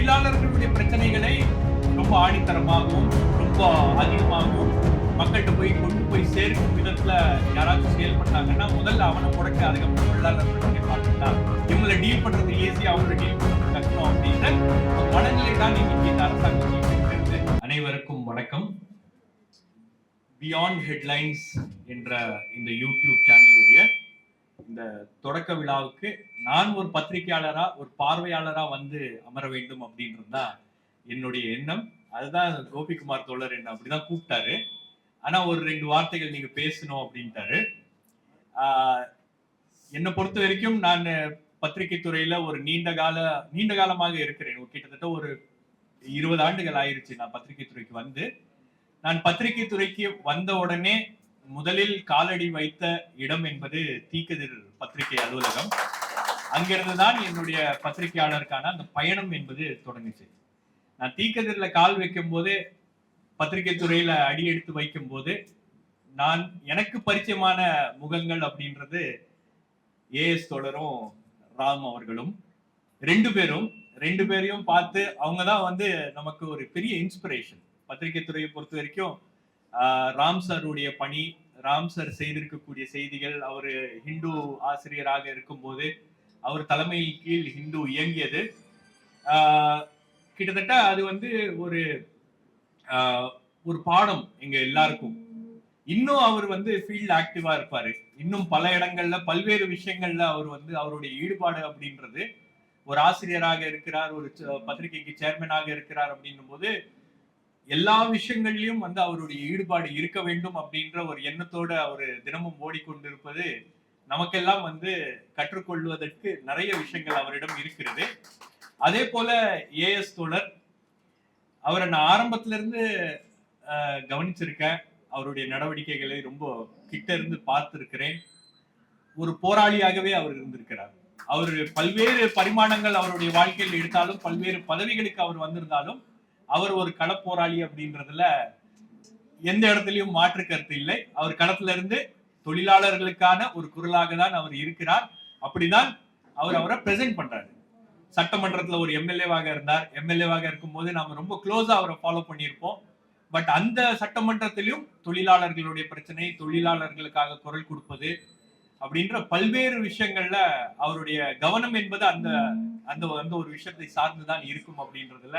தொழிலாளர்களுடைய பிரச்சனைகளை ரொம்ப ஆணித்தரமாகவும் ரொம்ப அதிகமாகவும் மக்கள்கிட்ட கொண்டு போய் சேர்க்கும் விதத்துல யாராச்சும் செயல்பட்டாங்கன்னா முதல்ல அவனை முடக்க, அதுக்கப்புறம் தொழிலாளர்களுடைய பார்த்துட்டா இவங்களை டீல் பண்றது ஈஸி, அவங்களை டீல் பண்றது கஷ்டம் அப்படின்ற மனநிலை தான் இன்னைக்கு இந்த அரசாங்கம் இருக்கிறது. அனைவருக்கும் வணக்கம். பியாண்ட் ஹெட்லைன்ஸ் என்ற இந்த யூடியூப் சேனலுடைய இந்த தொடக்க விழாவுக்கு நான் ஒரு பத்திரிகையாளரா, ஒரு பார்வையாளரா வந்து அமர வேண்டும் அப்படின்றதுதான் என்னுடைய எண்ணம். அதுதான் கோபிகுமார் தோழர் என்ன அப்படிதான் கூப்பிட்டாரு. ஆனா ஒரு 2 வார்த்தைகள் நீங்க பேசணும் அப்படின்ட்டாரு. என்னை பொறுத்த வரைக்கும் நான் பத்திரிகை துறையில ஒரு நீண்ட காலமாக இருக்கிறேன். கிட்டத்தட்ட ஒரு 20 ஆண்டுகள் ஆயிருச்சு நான் பத்திரிகை துறைக்கு வந்து. நான் பத்திரிகை துறைக்கு வந்த உடனே முதலில் காலடி வைத்த இடம் என்பது தீக்கதிர் பத்திரிகை அலுவலகம். அங்கிருந்துதான் என்னுடைய பத்திரிகையாளருக்கான அந்த பயணம் என்பது தொடங்குச்சு. நான் தீக்கதிர்ல கால் வைக்கும் போது, பத்திரிகை துறையில அடி எடுத்து வைக்கும் போது எனக்கு பரிச்சயமான முகங்கள் அப்படின்றது ஏஎஸ் தோழரும் ராம் அவர்களும். ரெண்டு பேரையும் பார்த்து அவங்கதான் வந்து நமக்கு ஒரு பெரிய இன்ஸ்பிரேஷன். பத்திரிகை துறையை பொறுத்த வரைக்கும் ராம் சாருடைய பணி, ராம் சார் செய்திருக்கக்கூடிய செய்திகள், அவர் ஹிந்து ஆசிரியராக இருக்கும் போது அவர் தலைமையின் கீழ் ஹிந்து இயங்கியது. கிட்டத்தட்ட அது வந்து ஒரு பாடம் எங்க எல்லாருக்கும். இன்னும் அவர் வந்து ஃபீல்ட் ஆக்டிவா இருப்பாரு. இன்னும் பல இடங்கள்ல பல்வேறு விஷயங்கள்ல அவர் வந்து அவருடைய ஈடுபாடு அப்படின்றது, ஒரு ஆசிரியராக இருக்கிறார், ஒரு பத்திரிகைக்கு சேர்மனாக இருக்கிறார் அப்படின்னும் போது எல்லா விஷயங்கள்லயும் வந்து அவருடைய ஈடுபாடு இருக்க வேண்டும் அப்படின்ற ஒரு எண்ணத்தோடு அவர் தினமும் ஓடிக்கொண்டிருப்பது நமக்கெல்லாம் வந்து கற்றுக்கொள்வதற்கு நிறைய விஷயங்கள் அவரிடம் இருக்கிறது. அதே போல ஏஎஸ் தோழர், அவரை நான் ஆரம்பத்துல இருந்து கவனிச்சிருக்கேன். அவருடைய நடவடிக்கைகளை ரொம்ப கிட்ட இருந்து பார்த்திருக்கிறேன். ஒரு போராளியாகவே அவர் இருந்திருக்கிறார். அவர் பல்வேறு பரிமாணங்கள் அவருடைய வாழ்க்கையில் எடுத்தாலும், பல்வேறு பதவிகளுக்கு அவர் வந்திருந்தாலும், அவர் ஒரு களப்போராளி அப்படின்றதுல எந்த இடத்துலயும் மாற்று கருத்து இல்லை. அவர் களத்துல இருந்து தொழிலாளர்களுக்கான ஒரு குரலாக தான் அவர் இருக்கிறார். அப்படிதான் அவரை பிரசன்ட் பண்றாரு. சட்டமன்றத்துல ஒரு எம்எல்ஏவாக இருந்தார். எம்எல்ஏவாக இருக்கும் போது நாம ரொம்ப க்ளோஸா அவரை ஃபாலோ பண்ணியிருப்போம். பட் அந்த சட்டமன்றத்திலும் தொழிலாளர்களுடைய பிரச்சனை, தொழிலாளர்களுக்காக குரல் கொடுப்பது அப்படின்ற பல்வேறு விஷயங்கள்ல அவருடைய கவனம் என்பது அந்த ஒரு விஷயத்தை சார்ந்துதான் இருக்கும் அப்படின்றதுல,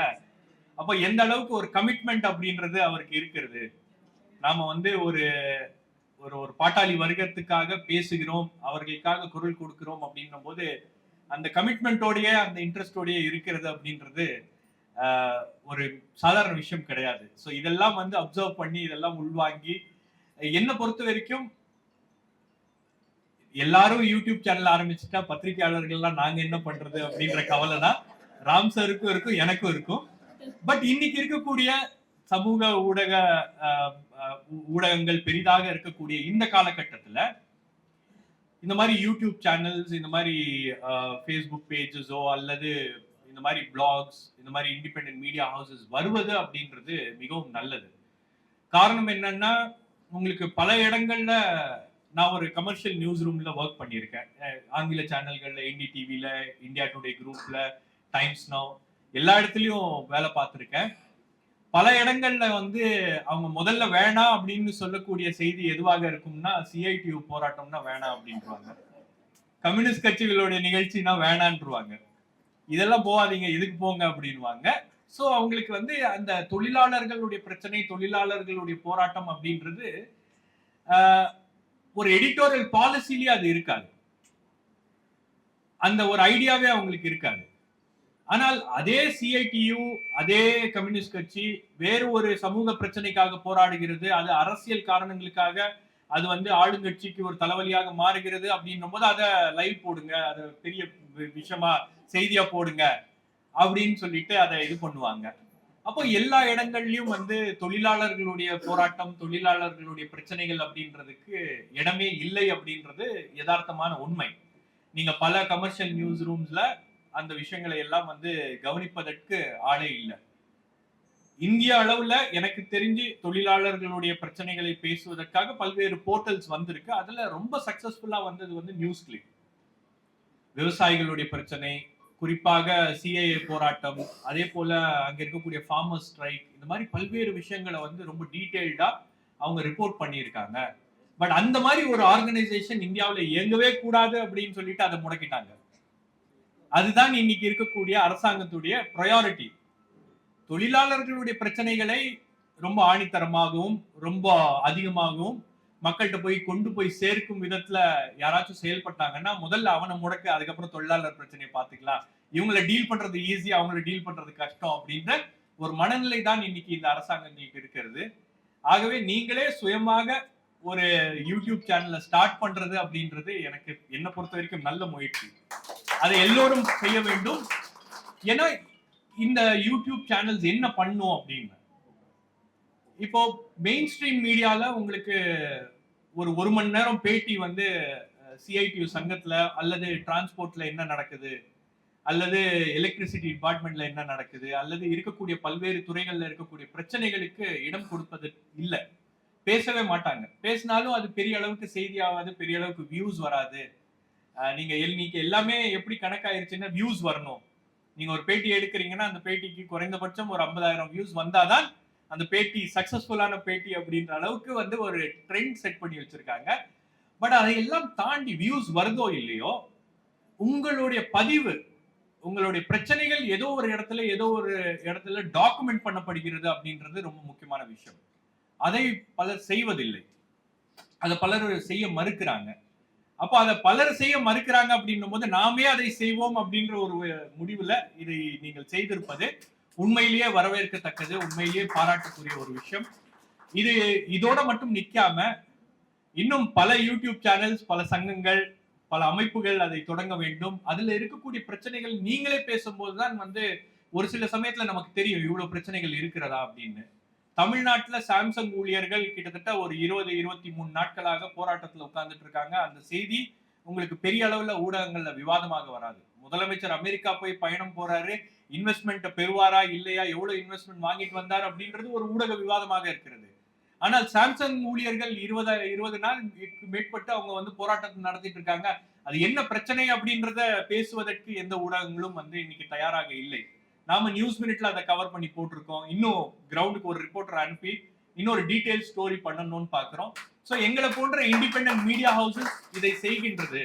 அப்ப எந்த அளவுக்கு ஒரு கமிட்மெண்ட் அப்படின்றது அவருக்கு இருக்கிறது. நாம வந்து ஒரு ஒரு பாட்டாளி வர்க்கத்துக்காக பேசுகிறோம், அவர்களுக்காக குரல் கொடுக்கிறோம் அப்படின்னும் போது அந்த கமிட்மெண்டோடைய, அந்த இன்ட்ரெஸ்டோடைய இருக்கிறது அப்படின்றது ஒரு சாதாரண விஷயம் கிடையாது. ஸோ இதெல்லாம் வந்து அப்சர்வ் பண்ணி, இதெல்லாம் உள்வாங்கி, என்னை பொறுத்த வரைக்கும் எல்லாரும் யூடியூப் சேனல் ஆரம்பிச்சுட்டா பத்திரிகையாளர்கள்லாம் நாங்க என்ன பண்றது அப்படின்ற கவலை தான் ராம் சாருக்கும் இருக்கும், எனக்கும் இருக்கும். பட் இன்னைக்கு இருக்கக்கூடிய சமூக ஊடகங்கள் பெரிதாக இருக்கக்கூடிய இந்த காலகட்டத்துல இந்த மாதிரி யூடியூப் சேனல்ஸ், இந்த மாதிரி ஃபேஸ்புக் பேஜஸோ அல்லது இந்த மாதிரி பிளாக்ஸ், இந்த மாதிரி இண்டிபெண்டன்ட் மீடியா ஹவுசஸ் வருவது அப்படின்றது மிகவும் நல்லது. காரணம் என்னன்னா, உங்களுக்கு பல இடங்கள்ல நான் ஒரு கமர்ஷியல் நியூஸ் ரூம்ல ஒர்க் பண்ணியிருக்கேன். ஆங்கில சேனல்கள்ல, NDTVல, இந்தியா டுடே குரூப்ல, டைம்ஸ் நவ், எல்லா இடத்துலயும் வேலை பார்த்திருக்கேன். பல இடங்கள்ல வந்து அவங்க முதல்ல வேணாம் அப்படின்னு சொல்லக்கூடிய செய்தி எதுவாக இருக்கும்னா, CITU போராட்டம்னா வேணாம் அப்படின்றாங்க, கம்யூனிஸ்ட் கட்சிகளுடைய நிகழ்ச்சினா வேணான்றுவாங்க, இதெல்லாம் போகாதீங்க, இதுக்கு போங்க அப்படின்வாங்க. சோ அவங்களுக்கு வந்து அந்த தொழிலாளர்களுடைய பிரச்சனை, தொழிலாளர்களுடைய போராட்டம் அப்படின்றது ஒரு எடிட்டோரியல் பாலிசிலேயே அது இருக்காது. அந்த ஒரு ஐடியாவே அவங்களுக்கு இருக்காது. ஆனால் அதே CITU, அதே கம்யூனிஸ்ட் கட்சி வேறு ஒரு சமூக பிரச்சனைக்காக போராடுகிறது, அது அரசியல் காரணங்களுக்காக அது வந்து ஆளுங்கட்சிக்கு ஒரு தலைவலியாக மாறுகிறது அப்படின்னும் போது அதை லைவ் போடுங்க, அதை பெரிய விஷயமா செய்தியா போடுங்க அப்படின்னு சொல்லிட்டு அதை இது பண்ணுவாங்க. அப்போ எல்லா இடங்கள்லயும் வந்து தொழிலாளர்களுடைய போராட்டம், தொழிலாளர்களுடைய பிரச்சனைகள் அப்படின்றதுக்கு இடமே இல்லை அப்படின்றது யதார்த்தமான உண்மை. நீங்க பல கமர்ஷியல் நியூஸ் ரூம்ஸ்ல அந்த விஷயங்களை எல்லாம் வந்து கவனிப்பதற்கு ஆளே இல்லை. இந்திய அளவுல எனக்கு தெரிஞ்சு தொழிலாளர்களுடைய பிரச்சனைகளை பேசுவதற்காக பல்வேறு போர்ட்டல்ஸ் வந்திருக்கு. அதுல ரொம்ப சக்சஸ்ஃபுல்லா வந்தது வந்து நியூஸ் கிளிக். விவசாயிகளுடைய பிரச்சனை, குறிப்பாக சிஏஏ போராட்டம், அதே போல அங்க இருக்கக்கூடிய ஃபார்மர்ஸ் ஸ்ட்ரைக், இந்த மாதிரி பல்வேறு விஷயங்களை வந்து ரொம்ப டீடைல்டா அவங்க ரிப்போர்ட் பண்ணியிருக்காங்க. பட் அந்த மாதிரி ஒரு ஆர்கனைசேஷன் இந்தியாவுல இயங்கவே கூடாது அப்படின்னு சொல்லிட்டு அதை முடக்கிட்டாங்க. அதுதான் இன்னைக்கு இருக்கக்கூடிய அரசாங்கத்துடைய ப்ரையாரிட்டி. தொழிலாளர்களுடைய பிரச்சனைகளை ரொம்ப ஆணித்தரமாகவும் ரொம்ப அதிகமாகவும் மக்கள்கிட்ட போய் கொண்டு போய் சேர்க்கும் விதத்துல யாராச்சும் செயல்பட்டாங்கன்னா முதல்ல அவனை முடக்க, அதுக்கப்புறம் தொழிலாளர் பிரச்சனையை பார்த்துக்கலாம். இவங்களை டீல் பண்றது ஈஸி, அவங்களை டீல் பண்றது கஷ்டம் அப்படின்ற ஒரு மனநிலை தான் இன்னைக்கு இந்த அரசாங்கங்களுக்கு இருக்கிறது. ஆகவே நீங்களே சுயமாக ஒரு யூடியூப் சேனலை ஸ்டார்ட் பண்றது அப்படின்றது எனக்கு என்ன பொறுத்த வரைக்கும் நல்ல முயற்சி. அதை எல்லோரும் செய்ய வேண்டும். ஏன்னா இந்த யூடியூப் சேனல்ஸ் என்ன பண்ணும் அப்படின்னு, இப்போ மெயின் ஸ்ட்ரீம் மீடியால உங்களுக்கு ஒரு மணி நேரம் பேட்டி வந்து சிஐடியு சங்கத்துல அல்லது டிரான்ஸ்போர்ட்ல என்ன நடக்குது, அல்லது எலக்ட்ரிசிட்டி டிபார்ட்மெண்ட்ல என்ன நடக்குது, அல்லது இருக்கக்கூடிய பல்வேறு துறைகள்ல இருக்கக்கூடிய பிரச்சனைகளுக்கு இடம் கொடுப்பது இல்ல. பேசவே மாட்டாங்க. பேசினாலும் அது பெரிய அளவுக்கு செய்தி ஆகாது, பெரிய அளவுக்கு வியூஸ் வராது. நீங்க எல்லாமே எப்படி கணக்காயிருச்சுன்னா வியூஸ் வரணும். நீங்க ஒரு பேட்டி எடுக்கிறீங்கன்னா அந்த பேட்டிக்கு குறைந்தபட்சம் ஒரு 50,000 வியூஸ் வந்தாதான் அந்த பேட்டி சக்சஸ்ஃபுல்லான பேட்டி அப்படின்ற அளவுக்கு வந்து ஒரு ட்ரெண்ட் செட் பண்ணி வச்சிருக்காங்க. பட் அதையெல்லாம் தாண்டி வியூஸ் வருதோ இல்லையோ, உங்களுடைய பதிவு, உங்களுடைய பிரச்சனைகள் ஏதோ ஒரு இடத்துல டாக்குமெண்ட் பண்ணப்படுகிறது அப்படின்றது ரொம்ப முக்கியமான விஷயம். அதை பலர் செய்வதில்லை. அதை பலர் செய்ய மறுக்கிறாங்க. அப்போ அதை பலர் செய்ய மறுக்கிறாங்க அப்படின்னும் போது நாமே அதை செய்வோம் அப்படின்ற ஒரு முடிவுல இதை நீங்கள் செய்திருப்பது உண்மையிலேயே வரவேற்கத்தக்கது, உண்மையிலேயே பாராட்டுக்குரிய ஒரு விஷயம். இதோட மட்டும் நிக்காம இன்னும் பல யூடியூப் சேனல்ஸ், பல சங்கங்கள், பல அமைப்புகள் அதை தொடங்க வேண்டும். அதுல இருக்கக்கூடிய பிரச்சனைகள் நீங்களே பேசும்போதுதான் வந்து ஒரு சில சமயத்துல நமக்கு தெரியும் இவ்வளவு பிரச்சனைகள் இருக்கிறதா அப்படின்னு. தமிழ்நாட்டுல சாம்சங் ஊழியர்கள் கிட்டத்தட்ட ஒரு 20-23 நாட்களாக போராட்டத்துல உட்கார்ந்துட்டு இருக்காங்க. அந்த செய்தி உங்களுக்கு பெரிய அளவுல ஊடகங்கள்ல விவாதமாக வராது. முதலமைச்சர் அமெரிக்கா போய் பயணம் போறாரு, இன்வெஸ்ட்மெண்ட் பெறுவாரா இல்லையா, எவ்வளவு இன்வெஸ்ட்மெண்ட் வாங்கிட்டு வந்தார் அப்படின்றது ஒரு ஊடக விவாதமாக இருக்கிறது. ஆனால் சாம்சங் ஊழியர்கள் 20 நாள் மேற்பட்டு அவங்க வந்து போராட்டத்தை நடத்திட்டு இருக்காங்க. அது என்ன பிரச்சனை அப்படின்றத பேசுவதற்கு எந்த ஊடகங்களும் வந்து இன்னைக்கு தயாராக இல்லை. நாம நியூஸ் மினிட்ல அதை கவர் பண்ணி போட்டிருக்கோம். இன்னும் கிரவுண்டுக்கு ஒரு ரிப்போர்ட்டர் அனுப்பி இன்னொரு டீடைல் ஸ்டோரி பண்ணணும்னு பாக்குறோம். சோ எங்களை போன்ற இண்டிபெண்டன்ட் மீடியா ஹவுசஸ் இதை செய்கின்றது,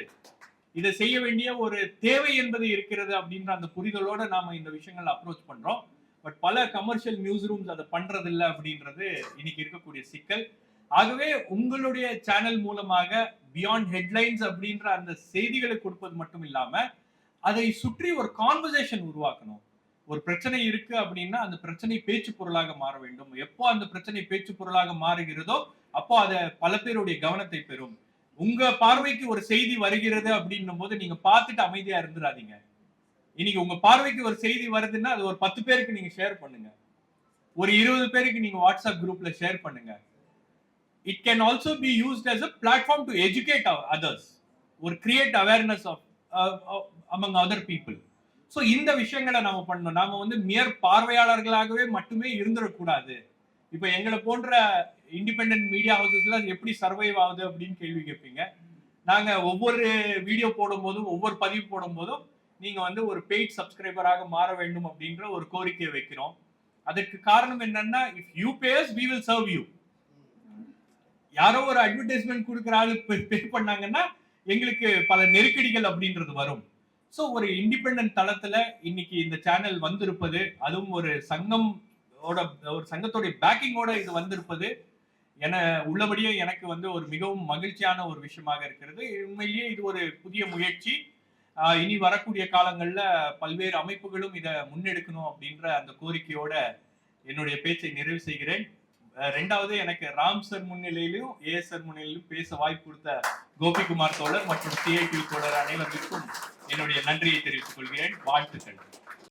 இதை செய்ய வேண்டிய ஒரு தேவை என்பது இருக்கிறது அப்படின்ற அந்த புரிதலோட நாம இந்த விஷயங்கள் அப்ரோச் பண்றோம். பட் பல கமர்ஷியல் நியூஸ் ரூம்ஸ் அதை பண்றது இல்லை அப்படின்றது இன்னைக்கு இருக்கக்கூடிய சிக்கல். ஆகவே உங்களுடைய சேனல் மூலமாக பியாண்ட் ஹெட்லைன்ஸ் அப்படின்ற அந்த செய்திகளை கொடுப்பது மட்டும் இல்லாம அதை சுற்றி ஒரு கான்வர்சேஷன் உருவாக்கணும். ஒரு பிரச்சனை இருக்கு அப்படின்னா அந்த பிரச்சனை பேச்சு பொருளாக மாற வேண்டும். எப்போ அந்த பிரச்சனை பேச்சு பொருளாக மாறுகிறதோ அப்போ அதை பல பேருடைய கவனத்தை பெறும். உங்க பார்வைக்கு ஒரு செய்தி வருகிறது அப்படின்னும் போது நீங்க பார்த்துட்டு அமைதியா இருந்துடாதீங்க. இன்னைக்கு உங்க பார்வைக்கு ஒரு செய்தி வருதுன்னா அது ஒரு 10 பேருக்கு நீங்க ஷேர் பண்ணுங்க, ஒரு 20 பேருக்கு நீங்க வாட்ஸ்அப் குரூப்ல ஷேர் பண்ணுங்க. It can also be used as a platform to educate others, ஒரு create awareness of among other people. So இந்த விஷயங்களை நாம பண்ணணும். நாம வந்து மியர் பார்வையாளர்களாகவே மட்டுமே இருந்துடக்கூடாது. இப்ப எங்களை போன்ற இண்டிபெண்டன்ட் மீடியா ஹவுசஸ்ல எப்படி சர்வைவ் ஆகுது அப்படின்னு கேள்வி கேட்பீங்க. நாங்க ஒவ்வொரு வீடியோ போடும் போதும், ஒவ்வொரு பதிவு போடும் போதும் நீங்க வந்து ஒரு பெய்ட் சப்ஸ்கிரைபராக மாற வேண்டும் அப்படின்ற ஒரு கோரிக்கையை வைக்கிறோம். அதற்கு காரணம் என்னன்னா, if you face we will serve you. யாரோ ஒரு அட்வர்டைஸ்மெண்ட் கொடுக்குற ஆளு பே பண்ணாங்கன்னா எங்களுக்கு பல நெருக்கடிகள் அப்படின்றது வரும். சோ ஒரு இண்டிபெண்டன்ட் தளத்துல இன்னைக்கு இந்த சேனல் வந்திருப்பது, அதுவும் ஒரு சங்கத்தோட பேக்கிங்கோட இது வந்திருப்பது உள்ளபடியே எனக்கு வந்து ஒரு மிகவும் மகிழ்ச்சியான ஒரு விஷயமாக இருக்கிறது. உண்மையிலேயே இது ஒரு புதிய முயற்சி. இனி வரக்கூடிய காலங்கள்ல பல்வேறு அமைப்புகளும் இதை முன்னெடுக்கணும் அப்படின்ற அந்த கோரிக்கையோட என்னுடைய பேச்சை நிறைவு செய்கிறேன். ரெண்டாவது, எனக்கு ராம் சார் முன்னிலையிலும் ஏஎஸ் சார் முன்னிலையிலும் பேச வாய்ப்பு கொடுத்த கோபிகுமார் தோழர் மற்றும் சிஐடி தோழர் அனைவருக்கும் என்னுடைய நன்றியை தெரிவித்துக் கொள்கிறேன். வாழ்த்துக்கள்.